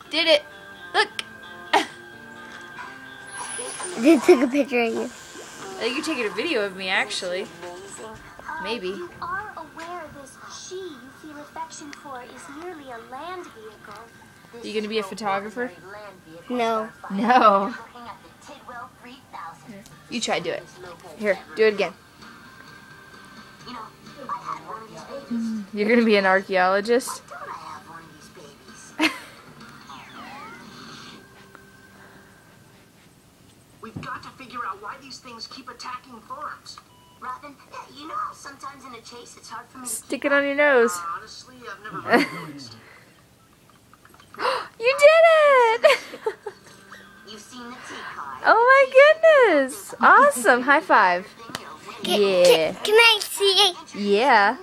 Did it. Look. They took a picture of you. I think you're taking a video of me, actually. Maybe. You are aware this she you feel affection for is merely a land vehicle. You gonna be a photographer? No. No. You try to do it. Here, do it again. You're gonna be an archaeologist? We've got to figure out why these things keep attacking farms. Robin, you know how sometimes in a chase it's hard for me to Stick it on your nose. Honestly, I've never really noticed. You did it! You've seen the tea card. Oh my goodness! Awesome! High five. Yeah. Can I see it? Yeah.